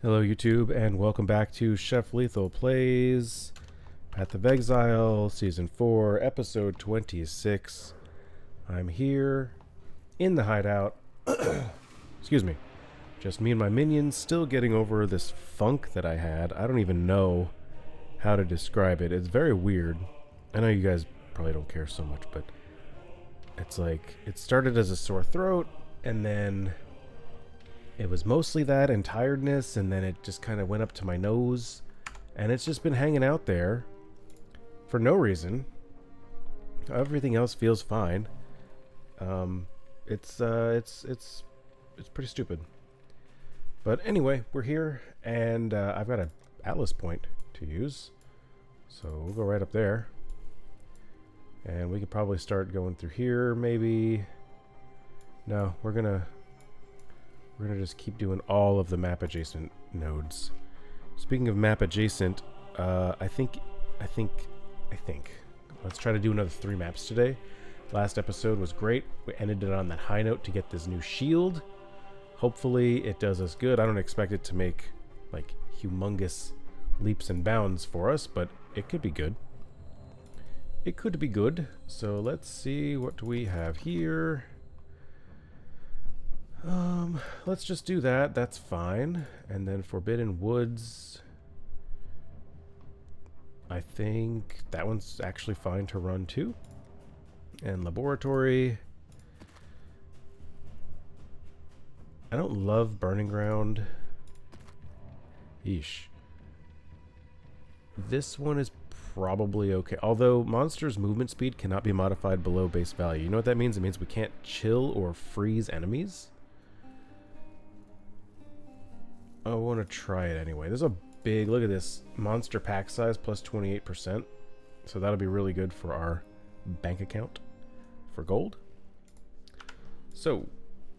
Hello YouTube and welcome back to Chef Lethal Plays Path of Exile Season 4 Episode 26. I'm here in the hideout. Excuse me. Just me and my minions still getting over this funk that I had. I don't even know how to describe it. It's very weird. I know you guys probably don't care so much, but it's like it started as a sore throat and then it was mostly that and tiredness, and then it just kind of went up to my nose, and it's just been hanging out there for no reason. Everything else feels fine. It's pretty stupid. But anyway, we're here, and I've got an Atlas point to use, so we'll go right up there, and we could probably start going through here. Maybe no, we're gonna just keep doing all of the map adjacent nodes. Speaking of map adjacent, I think. Let's try to do another 3 maps today. Last episode was great. We ended it on that high note to get this new shield. Hopefully it does us good. I don't expect it to make like humongous leaps and bounds for us, but it could be good. It could be good. So let's see what we have here. Let's just do that. That's fine. And then Forbidden Woods, I think that one's actually fine to run too. And Laboratory, I don't love Burning Ground. Yeesh. This one is probably okay. Although monsters' movement speed cannot be modified below base value. You know what that means? It means we can't chill or freeze enemies. I want to try it anyway. There's a big, look at this, monster pack size plus 28%. So that'll be really good for our bank account for gold. So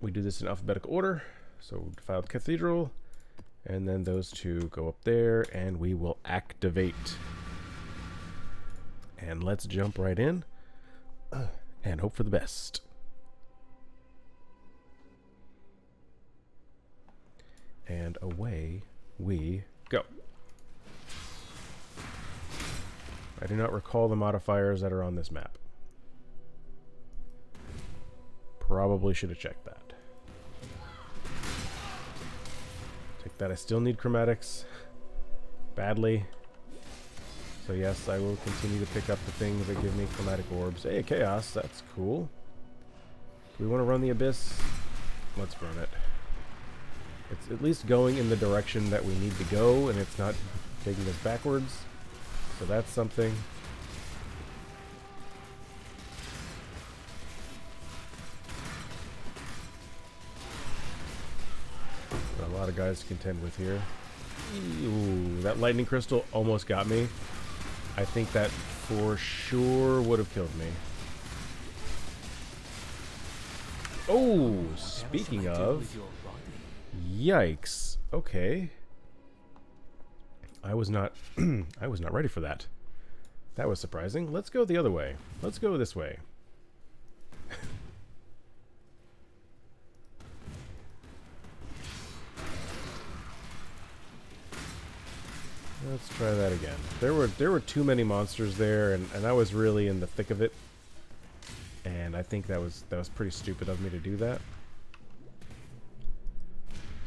we do this in alphabetical order. So Defiled Cathedral, and then those two go up there, and we will activate. And let's jump right in and hope for the best. And away we go. I do not recall the modifiers that are on this map. Probably should have checked that. Take that. I still need chromatics badly. So yes, I will continue to pick up the things that give me chromatic orbs. Hey, chaos, that's cool. Do we want to run the abyss? Let's run it. It's at least going in the direction that we need to go, and it's not taking us backwards. So that's something. Got a lot of guys to contend with here. Ooh, that lightning crystal almost got me. I think that for sure would have killed me. Oh, speaking of... Yikes. Okay. I was not ready for that. That was surprising. Let's go the other way. Let's go this way. Let's try that again. There were too many monsters there, and I was really in the thick of it. And I think that was pretty stupid of me to do that.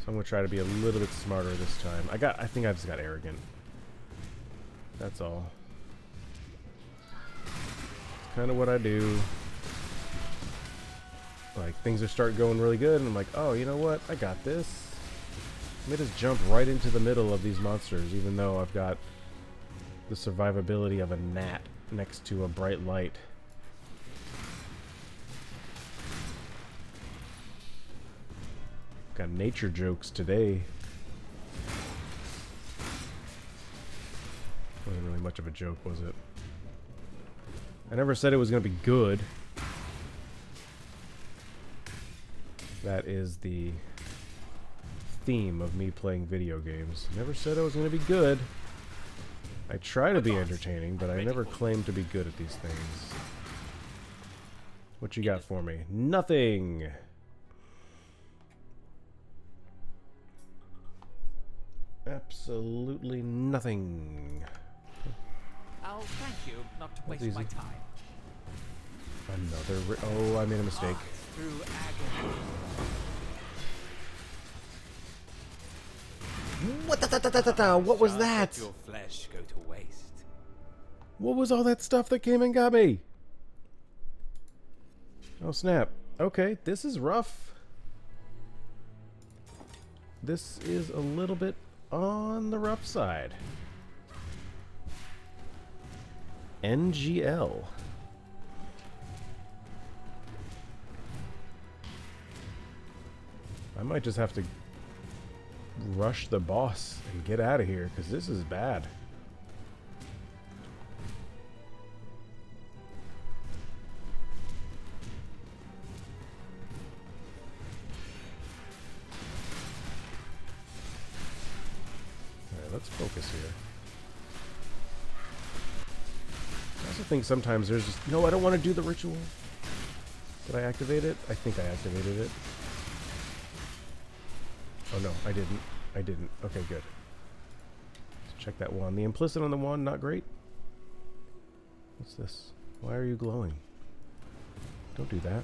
I'm gonna try to be a little bit smarter this time. I think I just got arrogant. That's all. It's kind of what I do. Like, things are starting going really good, and I'm like, oh, you know what? I got this. Let me just jump right into the middle of these monsters, even though I've got the survivability of a gnat next to a bright light. Got nature jokes today. Wasn't really much of a joke, was it? I never said it was going to be good. That is the theme of me playing video games. Never said I was going to be good. I try to be entertaining, but I never claim to be good at these things. What you got for me? Nothing! absolutely nothing. I'll thank you not to waste easy. my time. Another. Oh, I made a mistake. Through agony. What was that? Your flesh go to waste. What was all that stuff that came and got me? Oh snap. Okay, this is rough. This is a little bit on the rough side. NGL. I might just have to rush the boss and get out of here, because this is bad. Alright, let's focus here. I also think sometimes there's just... No, I don't want to do the ritual. Did I activate it? I think I activated it. Oh no, I didn't. I didn't. Okay, good. Let's check that wand. The implicit on the wand, not great. What's this? Why are you glowing? Don't do that.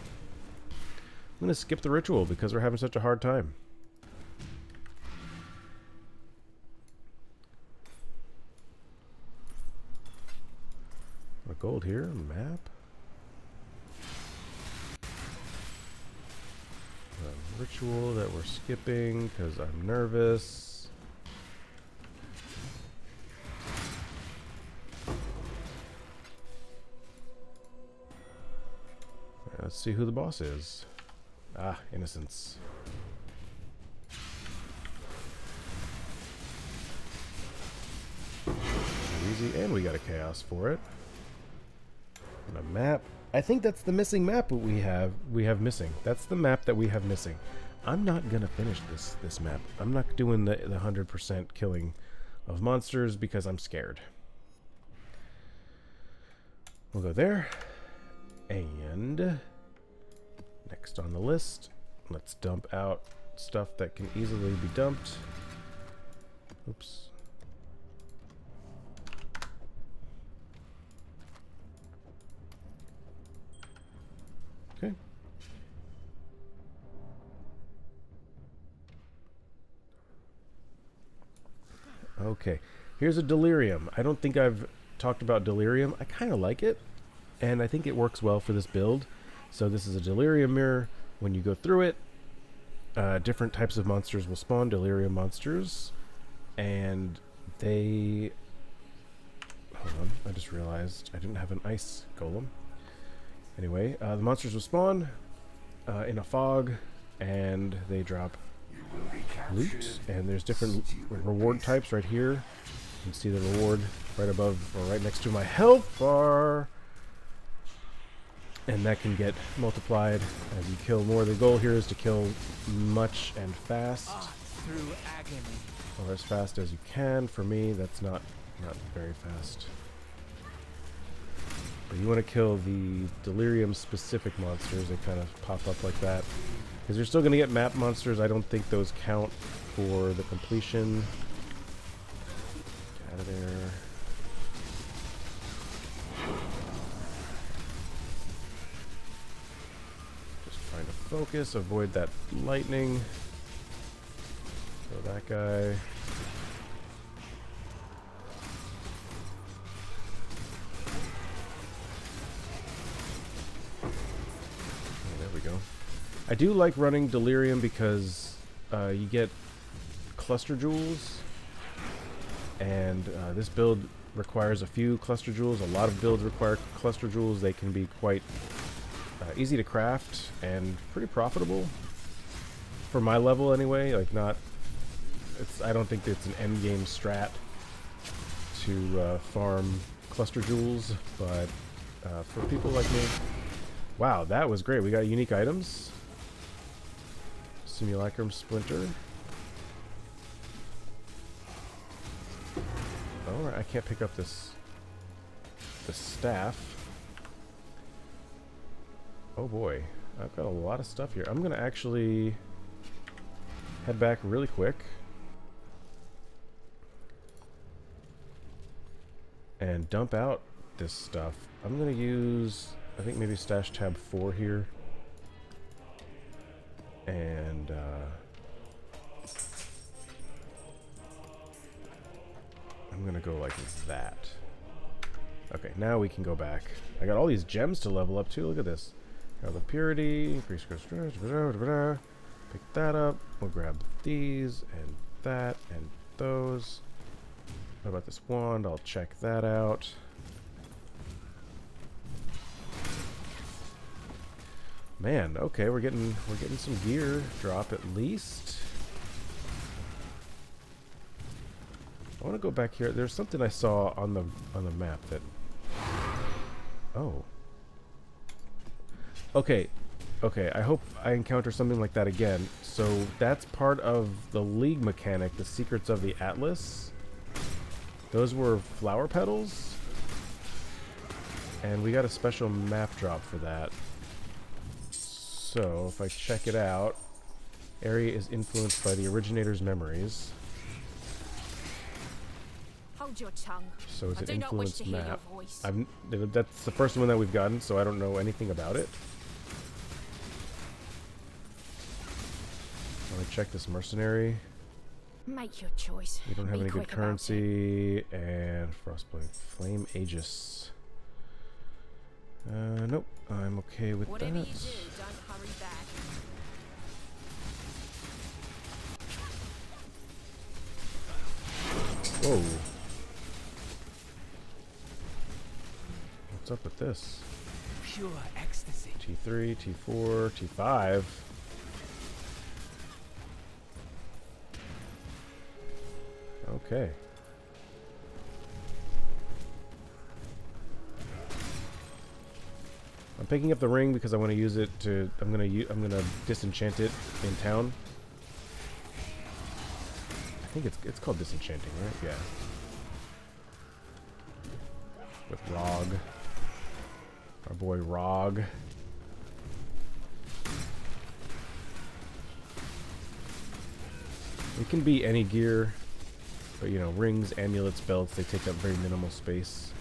I'm going to skip the ritual because we're having such a hard time. A gold here, map. Ritual that we're skipping because I'm nervous. Right, let's see who the boss is. Ah, innocence. Easy, and we got a chaos for it. And a map. I think that's the missing map we have missing. That's the map that we have missing. I'm not gonna finish this map. I'm not doing the 100% killing of monsters because I'm scared. We'll go there. And next on the list, let's dump out stuff that can easily be dumped. Oops. Okay. Okay. Here's a delirium. I don't think I've talked about delirium. I kind of like it, and I think it works well for this build. So this is a delirium mirror. When you go through it, different types of monsters will spawn, delirium monsters, and they... Hold on, I just realized I didn't have an ice golem. Anyway, the monsters will spawn in a fog, and they drop loot, and there's different reward types right here. You can see the reward right above, or right next to my health bar, and that can get multiplied as you kill more. The goal here is to kill much and fast, through agony, or as fast as you can. For me, that's not very fast. But you want to kill the delirium specific monsters. They kind of pop up like that. Because you're still going to get map monsters. I don't think those count for the completion. Get out of there. Just trying to focus. Avoid that lightning. Kill that guy. I do like running Delirium because you get cluster jewels, and this build requires a few cluster jewels. A lot of builds require cluster jewels. They can be quite easy to craft and pretty profitable for my level anyway. Like I don't think it's an end game strat to farm cluster jewels, but for people like me, wow, that was great. We got unique items. Simulacrum Splinter. Oh, I can't pick up the staff. Oh boy, I've got a lot of stuff here. I'm gonna actually head back really quick. and dump out this stuff. I'm gonna use, I think maybe stash tab 4 here. And I'm gonna go like that. Okay, now we can go back. I got all these gems to level up too. Look at this. Got the purity, increase stress, pick that up. We'll grab these and that and those. What about this wand? I'll check that out. Man, okay, we're getting some gear drop at least. I want to go back here. There's something I saw on the map that. Oh. Okay. Okay, I hope I encounter something like that again. So that's part of the League mechanic, the Secrets of the Atlas. Those were flower petals. And we got a special map drop for that. So if I check it out, area is influenced by the originator's memories. Hold your tongue. So it's I an do not wish influence to hear map. your voice. That's the first one that we've gotten, so I don't know anything about it. Let me check this mercenary. Make your choice. We don't have Be any good quick about it. currency. And frostblade, flame aegis. Nope. I'm okay with Whatever that. you do, don't hurry back. Whoa. What's up with this? Pure ecstasy. T3, T4, T5. Okay. I'm picking up the ring because I want to use it to. I'm gonna disenchant it in town. I think it's called disenchanting, right? Yeah. With Rog, our boy Rog. It can be any gear, but you know, rings, amulets, belts, they take up very minimal space.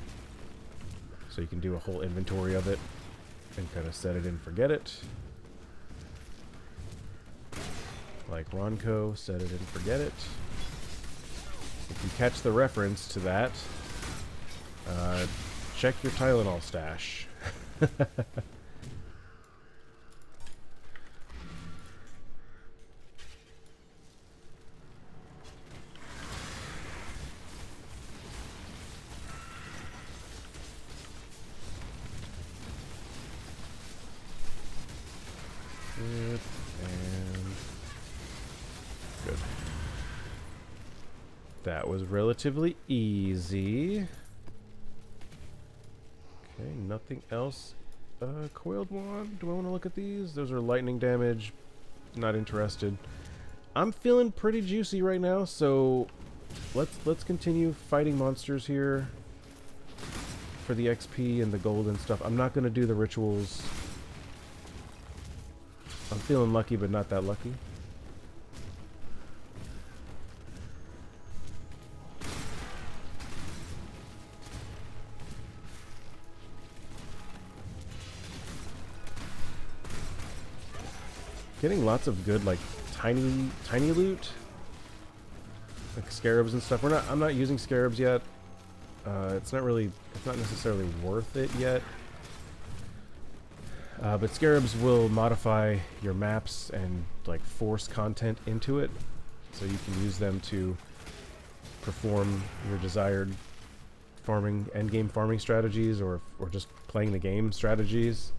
So you can do a whole inventory of it and kind of set it and forget it. Like Ronco, set it and forget it. If you catch the reference to that, check your Tylenol stash. Good, and good. That was relatively easy. Okay, nothing else. Coiled wand. Do I want to look at these? Those are lightning damage. Not interested. I'm feeling pretty juicy right now, so let's continue fighting monsters here for the XP and the gold and stuff. I'm not gonna do the rituals. I'm feeling lucky, but not that lucky. Getting lots of good, like, tiny loot, like scarabs and stuff. I'm not using scarabs yet. It's not necessarily worth it yet. But scarabs will modify your maps and like force content into it, so you can use them to perform your desired farming, endgame farming strategies, or just playing the game strategies.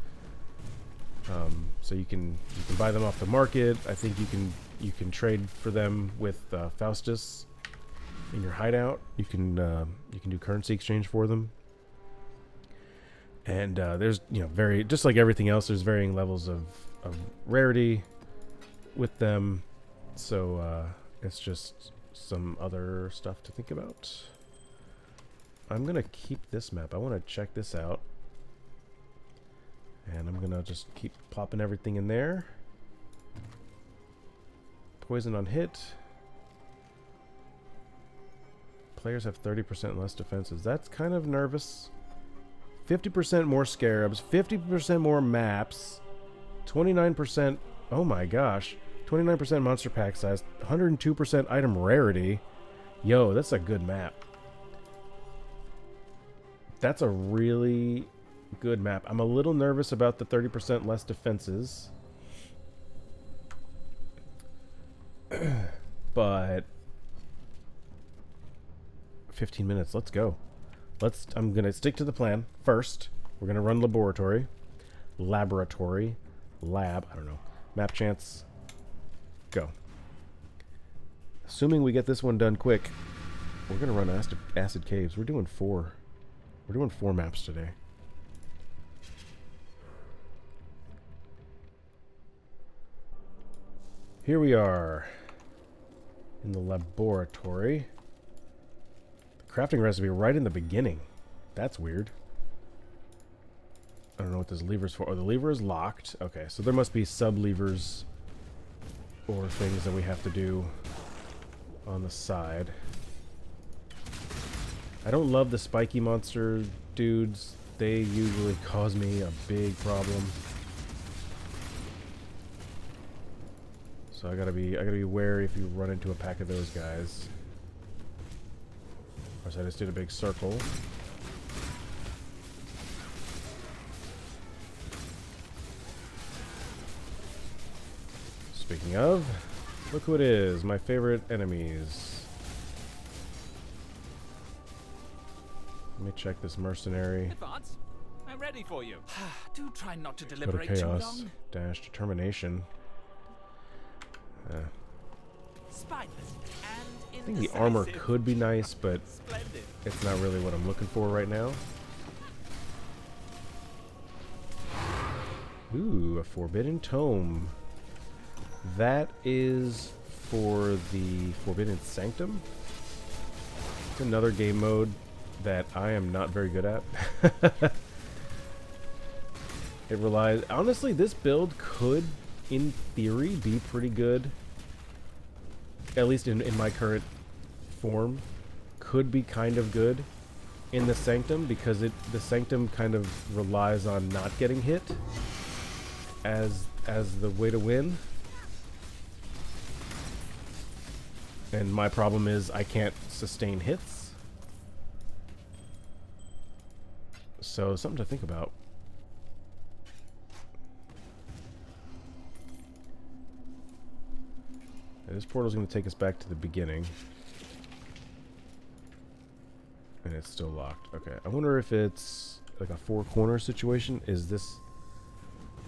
So you can buy them off the market. I think you can trade for them with Faustus in your hideout. You can do currency exchange for them. And there's, you know, just like everything else, there's varying levels of rarity with them. So it's just some other stuff to think about. I'm gonna keep this map. I want to check this out. And I'm gonna just keep popping everything in there. Poison on hit. players have 30% less defenses. That's kind of nervous. 50% more scarabs, 50% more maps, 29%, oh my gosh, 29% monster pack size, 102% item rarity. Yo, that's a good map. That's a really good map. I'm a little nervous about the 30% less defenses. But 15 minutes, let's go. I'm gonna stick to the plan. First, we're gonna run laboratory, lab, I don't know, map chance, go. Assuming we get this one done quick, we're gonna run acid caves. We're doing 4 maps today. Here we are in the laboratory. The crafting recipe right in the beginning. That's weird. I don't know what this lever's for. Oh, the lever is locked. Okay, so there must be sub-levers or things that we have to do on the side. I don't love the spiky monster dudes. They usually cause me a big problem. So I gotta be wary if you run into a pack of those guys. Of course, I just did a big circle. Speaking of, look who it is, my favorite enemies. Let me check this mercenary. Advance. I'm ready for you. Do try not to Go to deliberate too chaos, long. dash determination. Spineless and I think the armor indecisive. could be nice, but Splendid. it's not really what I'm looking for right now. Ooh, a forbidden tome. That is for the Forbidden Sanctum. It's another game mode that I am not very good at. It relies... Honestly, this build could, in theory, be pretty good. At least in my current form. Could be kind of good in the Sanctum, because the Sanctum kind of relies on not getting hit as the way to win. And my problem is I can't sustain hits. So something to think about. This portal's going to take us back to the beginning. And it's still locked. Okay, I wonder if it's like a 4-corner situation. Is this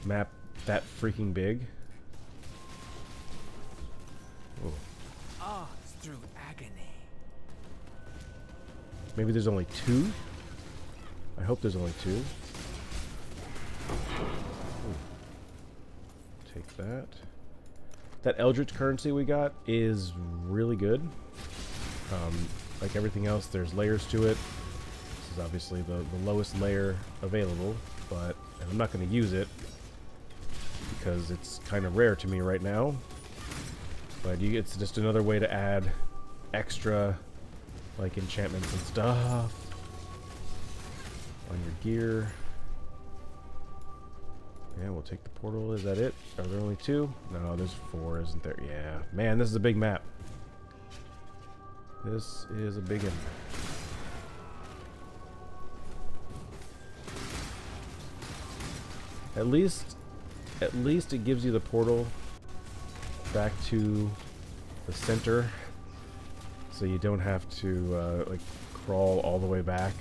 map that freaking big? Oh. Arts through agony. Maybe there's only 2? I hope there's only 2. Ooh. Take that. That Eldritch currency we got is really good. Like everything else, there's layers to it. This is obviously the lowest layer available, but I'm not going to use it because it's kind of rare to me right now. But it's just another way to add extra, like, enchantments and stuff on your gear. Yeah, we'll take the portal. Is that it? Are there only 2? No, there's 4, isn't there? Yeah. Man, this is a big map. This is a big one. At least it gives you the portal back to the center, so you don't have to like crawl all the way back.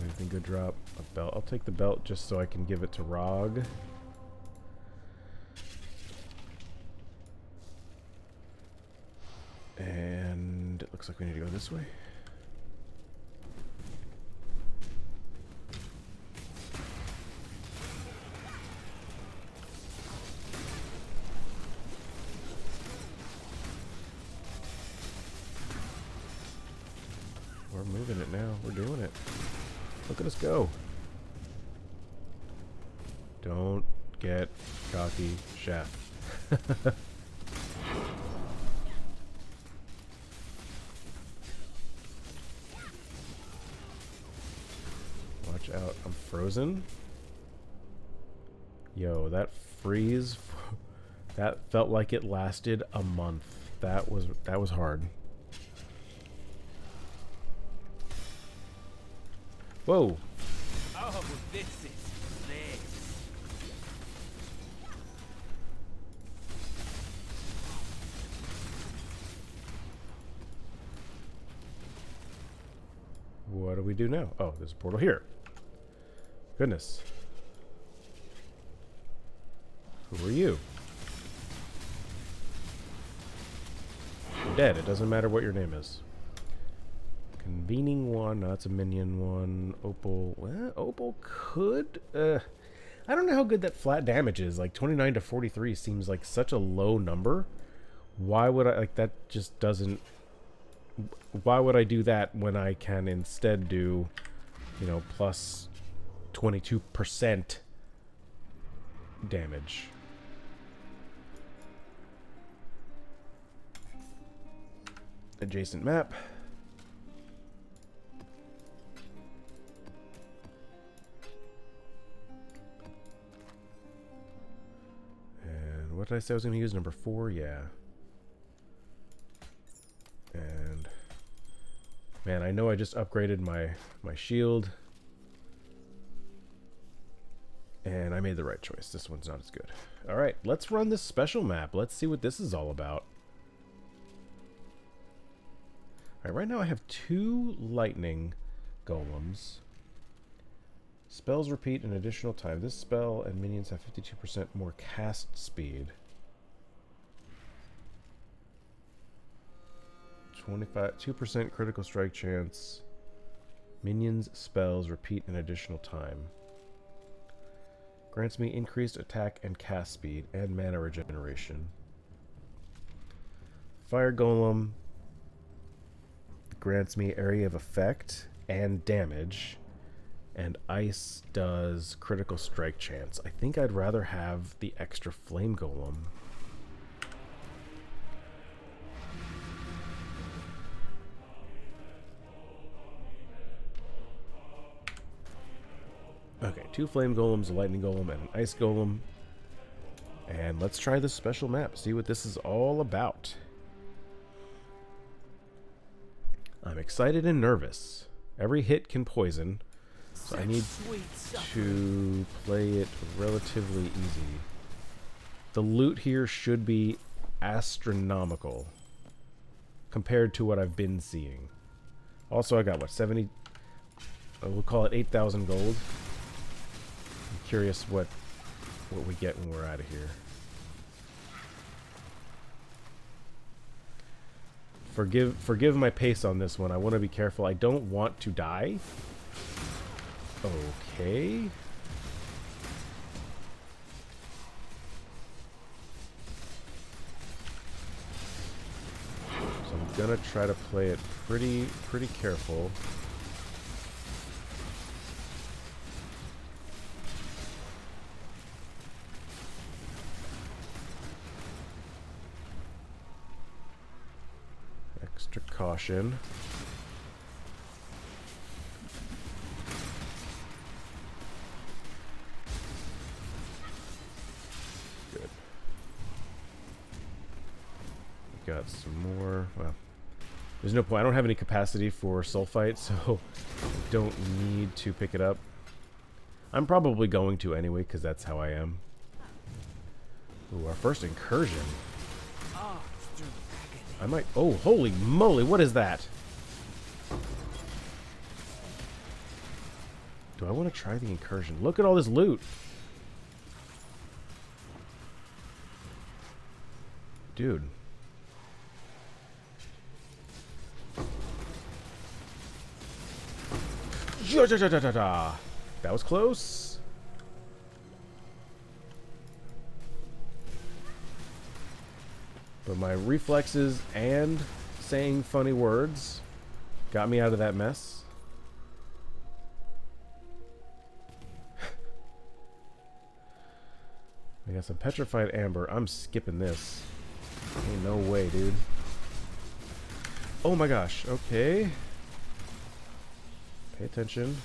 Anything good drop? A belt. I'll take the belt just so I can give it to Rog. And it looks like we need to go this way. We're moving it now. We're doing it. Look at us go. Don't Get cocky, chef. Watch out, I'm frozen. Yo, that freeze, that felt like it lasted a month. That was hard. Whoa. Oh, this is this. What do we do now? Oh, there's a portal here. Goodness. Who are you? You're dead. It doesn't matter what your name is. Convening one. No, that's a minion one. Opal. Well, Opal could. I don't know how good that flat damage is. Like 29 to 43 seems like such a low number. Why would I like that? Just doesn't. Why would I do that when I can instead do, you know, plus 22% damage? Adjacent map. And what did I say I was going to use? Number 4? Yeah. And man, I know I just upgraded my shield. And I made the right choice. This one's not as good. Alright, let's run this special map. Let's see what this is all about. Alright, right now I have 2 lightning golems. Spells repeat an additional time. This spell and minions have 52% more cast speed. 2% critical strike chance. Minions spells repeat an additional time. Grants me increased attack and cast speed and mana regeneration. Fire Golem grants me area of effect and damage. And Ice does critical strike chance. I think I'd rather have the extra Flame Golem. Okay, 2 Flame Golems, a Lightning Golem, and an Ice Golem. And let's try this special map, see what this is all about. I'm excited and nervous. Every hit can poison, so I need to play it relatively easy. The loot here should be astronomical compared to what I've been seeing. Also, I got, what, 70... we'll call it 8,000 gold. I'm curious what we get when we're out of here. Forgive my pace on this one. I want to be careful. I don't want to die. Okay. So I'm gonna try to play it pretty careful. Extra caution. Good. Got some more. Well, there's no point. I don't have any capacity for sulfite, so I don't need to pick it up. I'm probably going to anyway, because that's how I am. Ooh, our first incursion. I might... Oh, holy moly, what is that? Do I want to try the incursion? Look at all this loot. Dude. That was close. But my reflexes and saying funny words got me out of that mess. I got some petrified amber. I'm skipping this. Ain't no way, dude. Oh my gosh. Okay. Pay attention.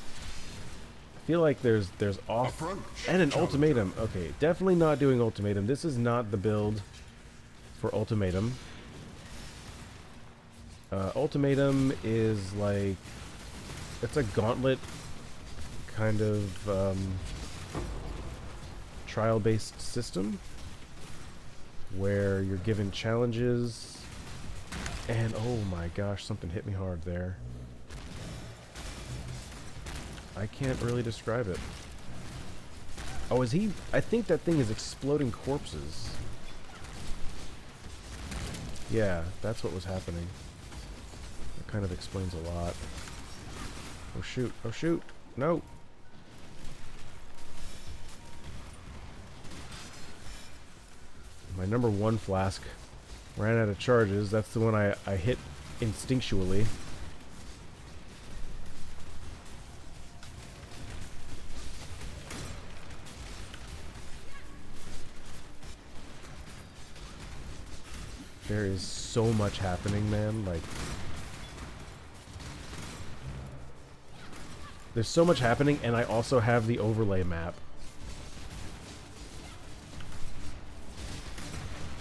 I feel like there's off and an ultimatum. Okay, definitely not doing ultimatum. This is not the build for ultimatum. Ultimatum is like, it's a gauntlet kind of trial-based system where you're given challenges, and oh my gosh, something hit me hard there. I can't really describe it. Oh, is he? I think that thing is exploding corpses. Yeah, that's what was happening. That kind of explains a lot. Oh shoot, oh shoot, no! My number 1 flask ran out of charges. That's the one I hit instinctually. There is so much happening, man. Like, there's so much happening, and I also have the overlay map.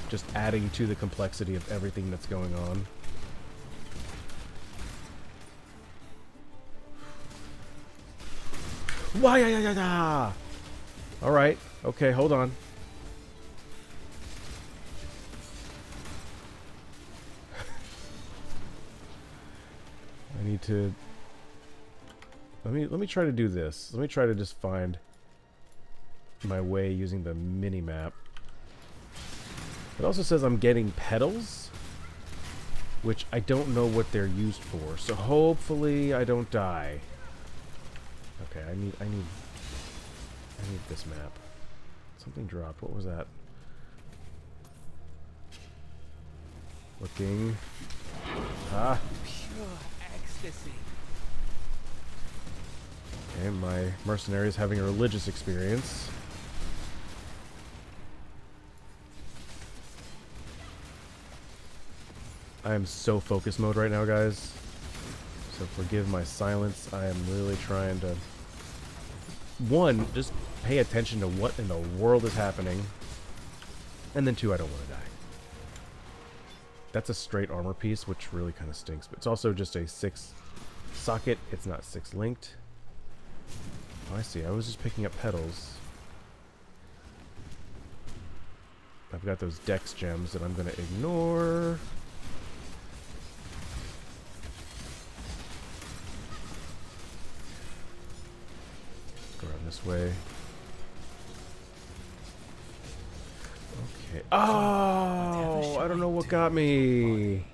Just adding to the complexity of everything that's going on. Why? All right. Okay, hold on. I need to. Let me try to do this. Let me try to just find my way using the mini map. It also says I'm getting petals, which I don't know what they're used for. So hopefully I don't die. Okay, I need this map. Something dropped. What was that? Looking. Ah. Pure ecstasy. Okay, my mercenary is having a religious experience. I am so focus mode right now, guys. So forgive my silence. I am really trying to, 1, just pay attention to what in the world is happening. And then 2, I don't want to die. That's a straight armor piece, which really kind of stinks. But it's also just a 6 socket. It's not 6 linked. Oh, I see. I was just picking up petals. I've got those dex gems that I'm going to ignore. Go around this way. Okay. Oh, I don't know what got me.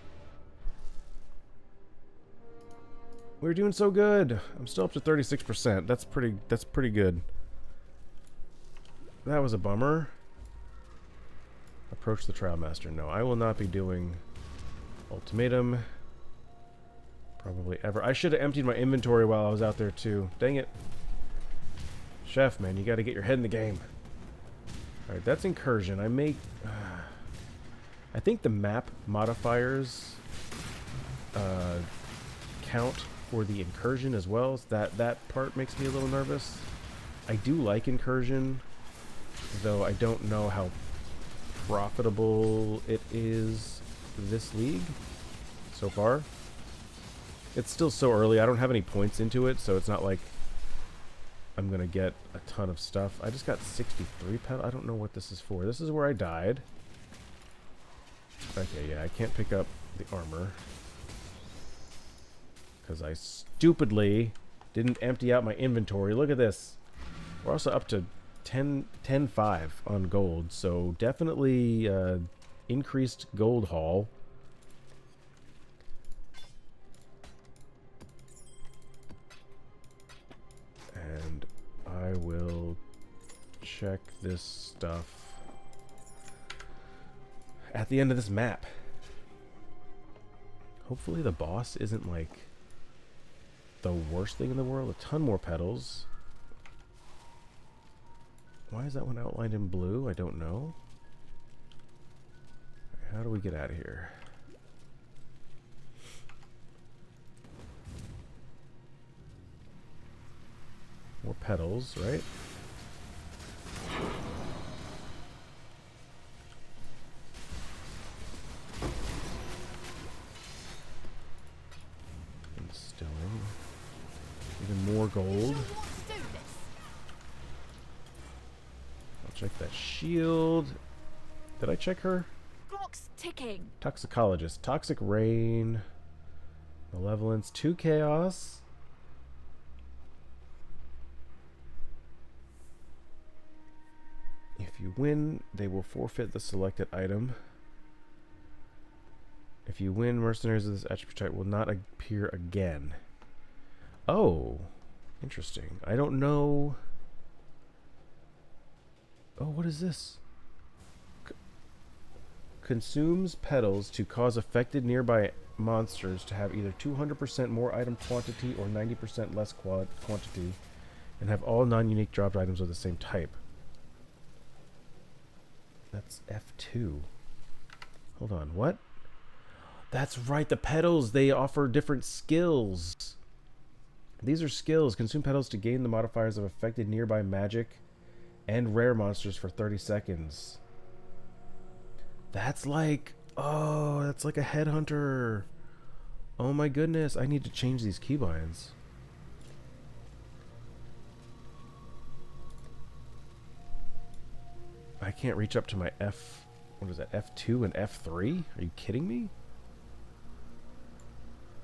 We were doing so good. I'm still up to 36%. That's pretty good. That was a bummer. Approach the Trial Master. No, I will not be doing ultimatum. Probably ever. I should have emptied my inventory while I was out there too. Dang it. Chef, man, you got to get your head in the game. Alright, that's incursion. I think the map modifiers count for the incursion as well. So that part makes me a little nervous. I do like incursion, though I don't know how profitable it is this league so far. It's still so early. I don't have any points into it, so it's not like I'm gonna get a ton of stuff. I just got 63 petals. I don't know what this is for. This is where I died. Okay, yeah, I can't pick up the armor because I stupidly didn't empty out my inventory. Look at this. We're also up to 10.5 on gold, so definitely increased gold haul. And I will check this stuff at the end of this map. Hopefully the boss isn't like the worst thing in the world. A ton more petals. Why is that one outlined in blue? I don't know. How do we get out of here? More petals, right? Instilling. Even more gold. I'll check that shield. Did I check her? Clock's ticking. Toxicologist. Toxic Rain. Malevolence. 2 Chaos. If you win, they will forfeit the selected item. If you win, mercenaries of this attribute type will not appear again. Oh, interesting. I don't know. Oh, what is this? Consumes petals to cause affected nearby monsters to have either 200% more item quantity or 90% less quantity, and have all non-unique dropped items of the same type. That's F2. Hold on, what? That's right, the petals, they offer different skills. These are skills. Consume petals to gain the modifiers of affected nearby magic and rare monsters for 30 seconds. That's like, oh, that's like a headhunter. Oh my goodness, I need to change these keybinds. I can't reach up to my F, what is that, F2 and F3? Are you kidding me?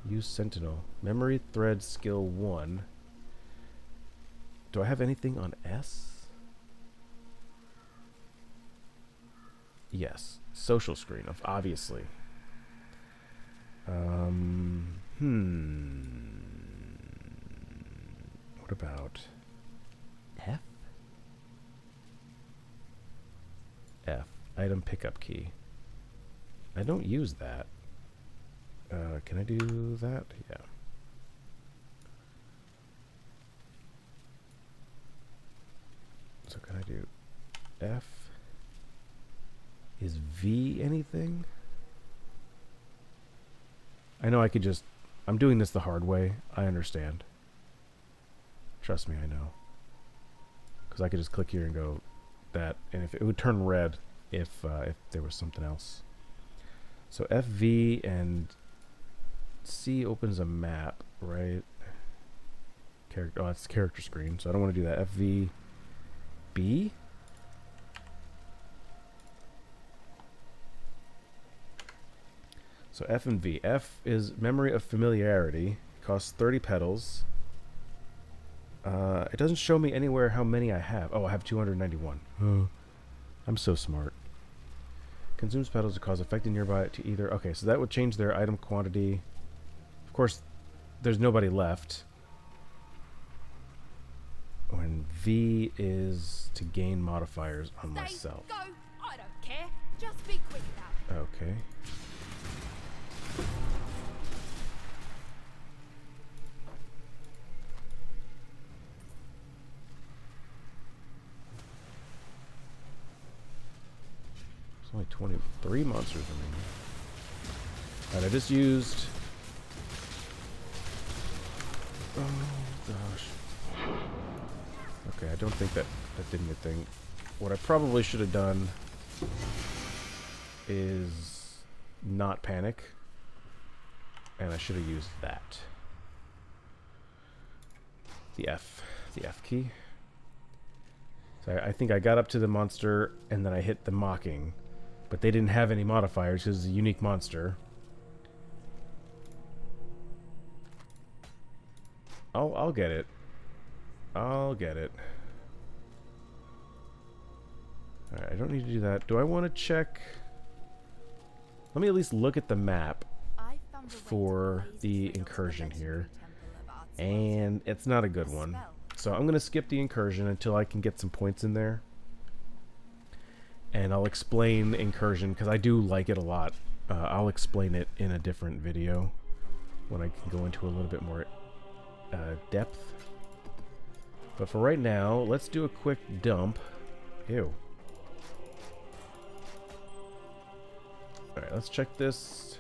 Use Sentinel. Memory Thread Skill 1. Do I have anything on S? Yes. Social screen, obviously. What about F? F. Item pickup key. I don't use that. Can I do that? Yeah. So can I do F? Is V anything? I know I could just... I'm doing this the hard way. I understand. Trust me, I know. Because I could just click here and go that, and if it would turn red if there was something else. So FV and C opens a map, right? Character. Oh, that's the character screen. So I don't want to do that. FV B. So F and V. F is Memory of Familiarity. Costs 30 petals. It doesn't show me anywhere how many I have. Oh, I have 291. I'm so smart. Consumes petals to cause affected nearby to either... Okay, so that would change their item quantity. Of course, there's nobody left. When V is to gain modifiers on myself. Go. I don't care. Just be quick about it. Okay. There's only 23 monsters remaining. Alright, I just used... Oh, gosh. Okay, I don't think that did anything. What I probably should have done is not panic. And I should have used that. The F key. So I think I got up to the monster and then I hit the mocking. But they didn't have any modifiers because it's a unique monster. I'll get it. I'll get it. Alright, I don't need to do that. Do I want to check... Let me at least look at the map for the incursion here. And it's not a good one. So I'm going to skip the incursion until I can get some points in there. And I'll explain incursion because I do like it a lot. I'll explain it in a different video when I can go into a little bit more depth. But for right now, let's do a quick dump. Ew. Alright, let's check this.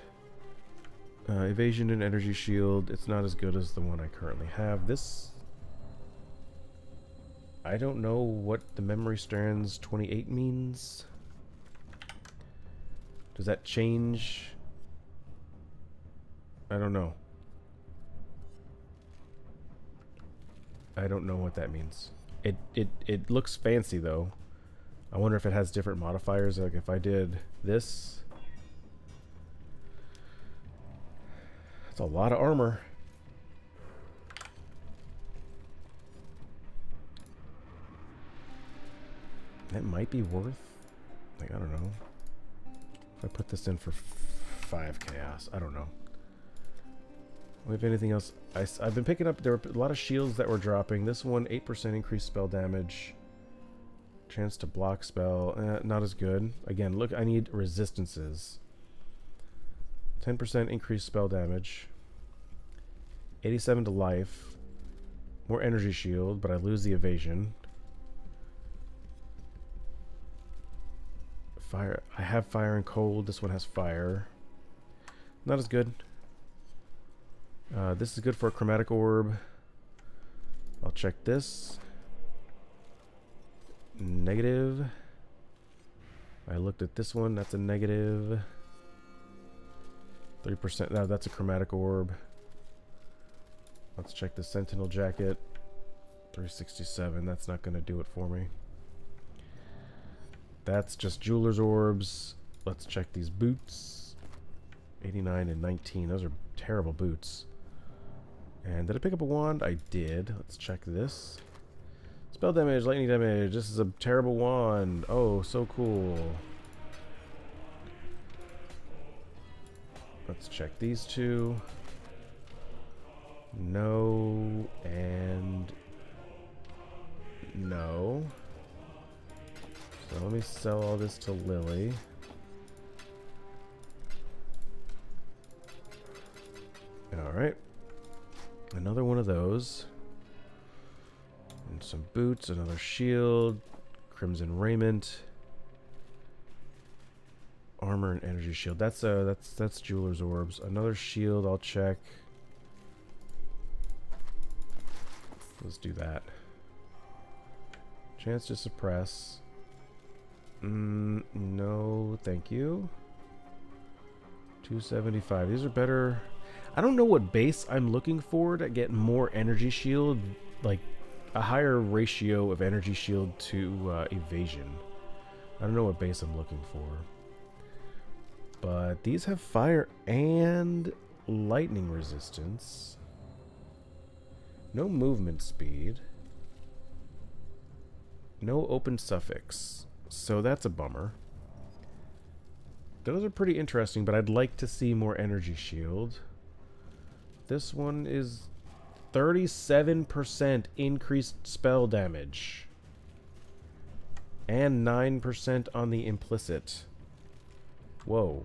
Evasion and energy shield. It's not as good as the one I currently have. This... I don't know what the memory strands 28 means. Does that change? I don't know. I don't know what that means. It looks fancy though. I wonder if it has different modifiers. Like if I did this, that's a lot of armor. That might be worth, like, I don't know. If I put this in for 5 chaos, I don't know. We have anything else? I've been picking up, there were a lot of shields that were dropping. This one, 8% increased spell damage. Chance to block spell, not as good. Again, look, I need resistances. 10% increased spell damage. 87 to life. More energy shield, but I lose the evasion. Fire. I have fire and cold. This one has fire. Not as good. This is good for a chromatic orb. I'll check this. Negative. I looked at this one. That's a negative. 3%. No, that's a chromatic orb. Let's check the Sentinel jacket. 367. That's not going to do it for me. That's just jeweler's orbs. Let's check these boots. 89 and 19. Those are terrible boots. And did I pick up a wand? I did. Let's check this. Spell damage, lightning damage. This is a terrible wand. Oh, so cool. Let's check these two. No and no. So let me sell all this to Lily. Alright. Another one of those. And some boots, another shield, crimson raiment, armor and energy shield. That's jeweler's orbs. Another shield I'll check. Let's do that. Chance to suppress. No, thank you. 275. These are better. I don't know what base I'm looking for to get more energy shield, like a higher ratio of energy shield to evasion. I don't know what base I'm looking for. But these have fire and lightning resistance. No movement speed. No open suffix. So that's a bummer. Those are pretty interesting, but I'd like to see more energy shield. This one is 37% increased spell damage. And 9% on the implicit. Whoa.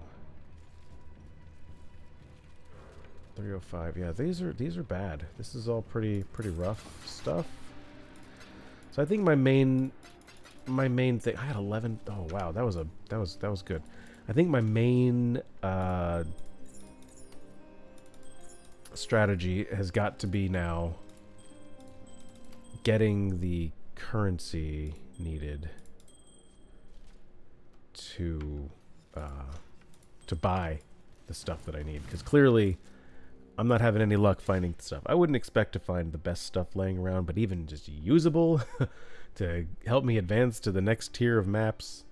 305. Yeah, these are bad. This is all pretty rough stuff. So I think my main thing, I had 11. Oh wow, that was good. I think my main strategy has got to be now getting the currency needed to buy the stuff that I need, because clearly I'm not having any luck finding stuff. I wouldn't expect to find the best stuff laying around, but even just usable to help me advance to the next tier of maps,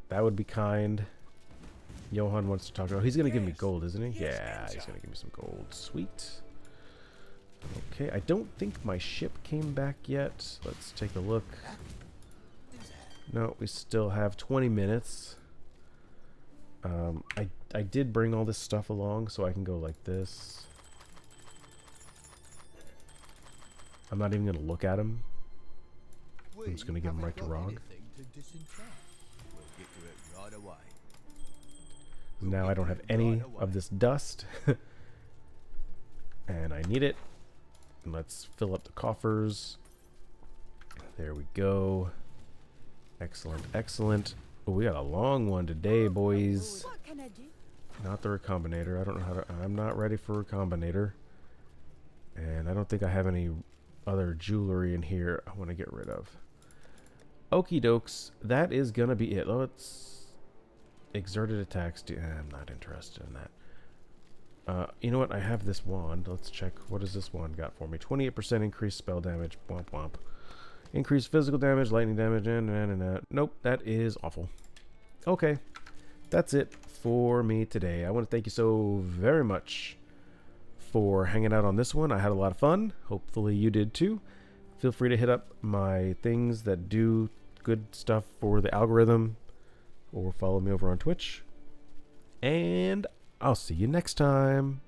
that would be kind. Johan wants to talk about. He's gonna give me gold, isn't he? Yeah, he's gonna give me some gold. Sweet. Okay, I don't think my ship came back yet. Let's take a look. No, we still have 20 minutes. I did bring all this stuff along, so I can go like this. I'm not even gonna look at him. I'm just gonna give him right to Rog. Now I don't have any of this dust. And I need it. And let's fill up the coffers. There we go. Excellent, excellent. Oh, we got a long one today, boys. What can I do? Not the recombinator. I don't know how to... I'm not ready for recombinator. And I don't think I have any other jewelry in here I want to get rid of. Okie dokes. That is going to be it. Let's... Exerted attacks. I'm not interested in that. You know what? I have this wand. Let's check. What does this wand got for me? 28% increased spell damage. Womp womp. Increased physical damage, lightning damage, and. Nope, that is awful. Okay. That's it for me today. I want to thank you so very much for hanging out on this one. I had a lot of fun. Hopefully you did too. Feel free to hit up my things that do good stuff for the algorithm, or follow me over on Twitch. And I'll see you next time.